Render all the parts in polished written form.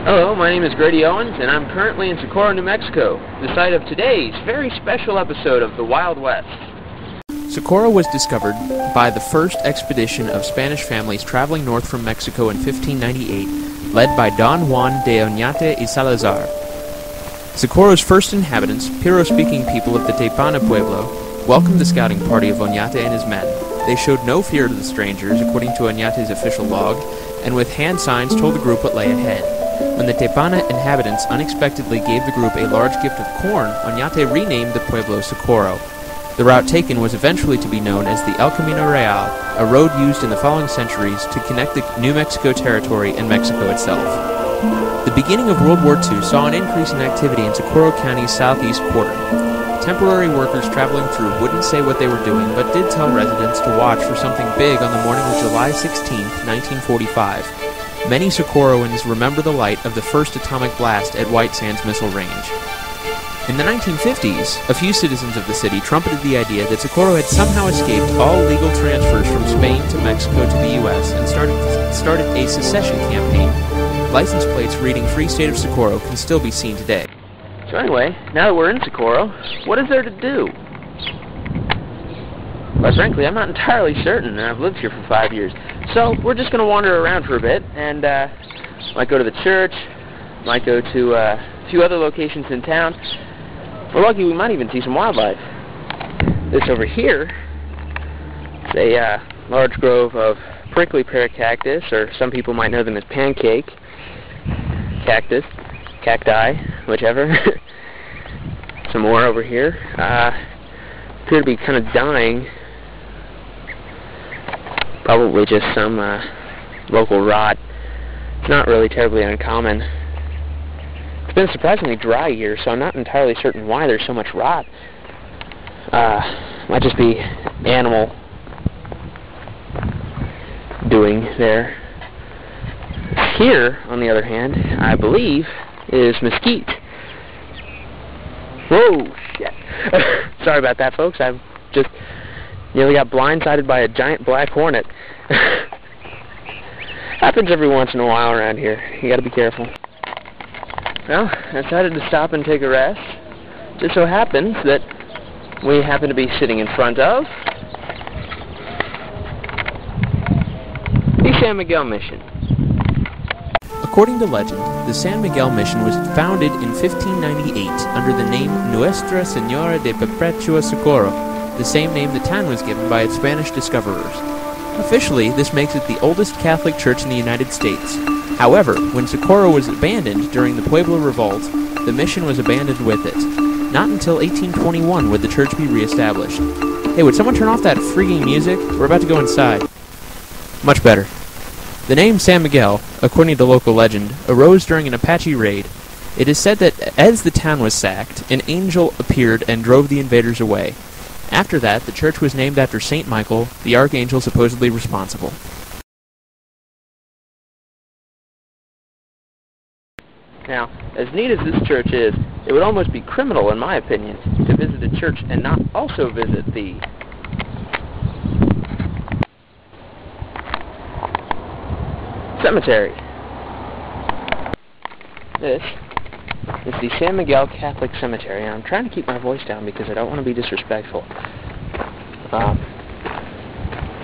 Hello, my name is Grady Owens, and I'm currently in Socorro, New Mexico, the site of today's very special episode of the Wild West. Socorro was discovered by the first expedition of Spanish families traveling north from Mexico in 1598, led by Don Juan de Oñate y Salazar. Socorro's first inhabitants, Piro-speaking people of the Tepana Pueblo, welcomed the scouting party of Oñate and his men. They showed no fear to the strangers, according to Oñate's official log, and with hand signs told the group what lay ahead. When the Tepana inhabitants unexpectedly gave the group a large gift of corn, Oñate renamed the pueblo Socorro. The route taken was eventually to be known as the El Camino Real, a road used in the following centuries to connect the New Mexico territory and Mexico itself. The beginning of World War II saw an increase in activity in Socorro County's southeast quarter. Temporary workers traveling through wouldn't say what they were doing, but did tell residents to watch for something big on the morning of July 16, 1945. Many Socorroans remember the light of the first atomic blast at White Sands Missile Range. In the 1950s, a few citizens of the city trumpeted the idea that Socorro had somehow escaped all legal transfers from Spain to Mexico to the U.S. and started a secession campaign. License plates reading Free State of Socorro can still be seen today. So anyway, now that we're in Socorro, what is there to do? Quite frankly, I'm not entirely certain, and I've lived here for 5 years. So we're just going to wander around for a bit, and might go to the church, might go to a few other locations in town. We're lucky we might even see some wildlife. This over here is a large grove of prickly pear cactus, or some people might know them as pancake cactus, cacti, whichever. Some more over here. Appear to be kind of dying. Probably just some local rot. It's not really terribly uncommon. It's been a surprisingly dry year, so I'm not entirely certain why there's so much rot. Might just be animal doing there. Here, on the other hand, I believe, is mesquite. Whoa, shit. Sorry about that, folks. I've just nearly got blindsided by a giant black hornet. Happens every once in a while around here. You gotta be careful. Well, I decided to stop and take a rest. Just so happens that we happen to be sitting in front of the San Miguel Mission. According to legend, the San Miguel Mission was founded in 1598 under the name Nuestra Señora de Perpetua Socorro, the same name the town was given by its Spanish discoverers. Officially, this makes it the oldest Catholic church in the United States. However, when Socorro was abandoned during the Pueblo Revolt, the mission was abandoned with it. Not until 1821 would the church be reestablished. Hey, would someone turn off that freaking music? We're about to go inside. Much better. The name San Miguel, according to local legend, arose during an Apache raid. It is said that as the town was sacked, an angel appeared and drove the invaders away. After that, the church was named after Saint Michael, the archangel supposedly responsible. Now, as neat as this church is, it would almost be criminal, in my opinion, to visit a church and not also visit the cemetery. This is the San Miguel Catholic Cemetery, and I'm trying to keep my voice down because I don't want to be disrespectful.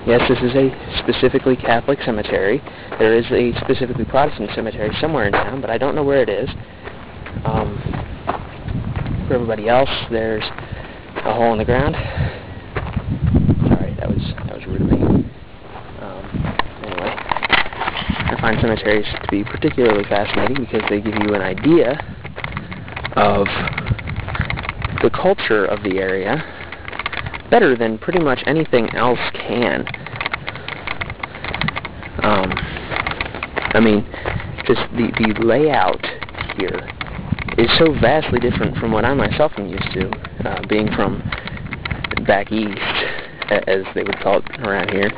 Yes, this is a specifically Catholic cemetery. There is a specifically Protestant cemetery somewhere in town, but I don't know where it is. For everybody else, there's a hole in the ground. Sorry, that was rude of me. Anyway, I find cemeteries to be particularly fascinating because they give you an idea of the culture of the area better than pretty much anything else can. I mean, just the layout here is so vastly different from what I myself am used to, being from back east, as they would call it around here.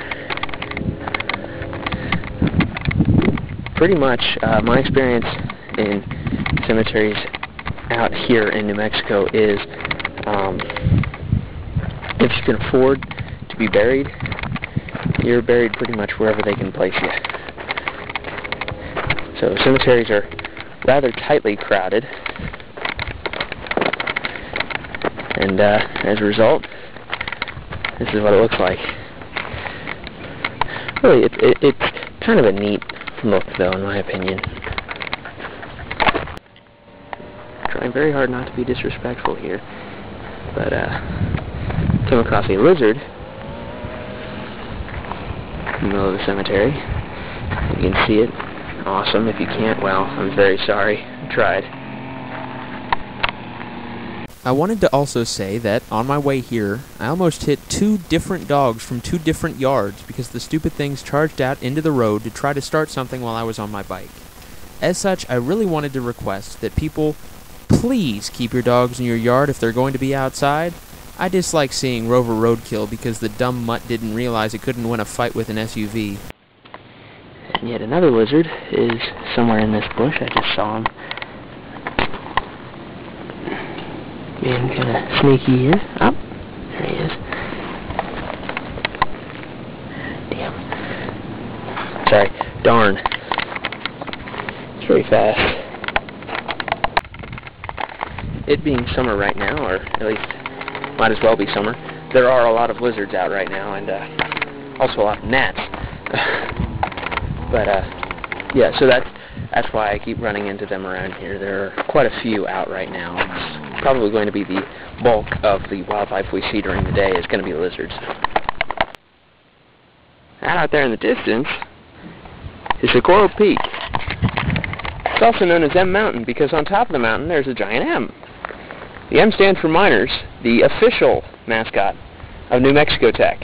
Pretty much, my experience in cemeteries out here in New Mexico is, if you can afford to be buried, you're buried pretty much wherever they can place you. So cemeteries are rather tightly crowded. And as a result, this is what it looks like. Really, it's kind of a neat look, though, in my opinion. Trying very hard not to be disrespectful here, but came across a lizard in the middle of the cemetery. You can see it. Awesome. If you can't, well, I'm very sorry. I tried. I wanted to also say that on my way here, I almost hit 2 different dogs from 2 different yards because the stupid things charged out into the road to try to start something while I was on my bike. As such, I really wanted to request that people please keep your dogs in your yard if they're going to be outside. I dislike seeing Rover roadkill because the dumb mutt didn't realize it couldn't win a fight with an SUV. And yet another lizard is somewhere in this bush. I just saw him. Being kind of sneaky here. Oh, there he is. Damn. Sorry. Darn. It's very fast. It being summer right now, or at least might as well be summer, there are a lot of lizards out right now, and also a lot of gnats. But yeah, so that's why I keep running into them around here. There are quite a few out right now. It's probably going to be the bulk of the wildlife we see during the day is going to be lizards. Out there in the distance is Socorro Peak. It's also known as M Mountain because on top of the mountain there's a giant M. The M stands for Miners, the official mascot of New Mexico Tech.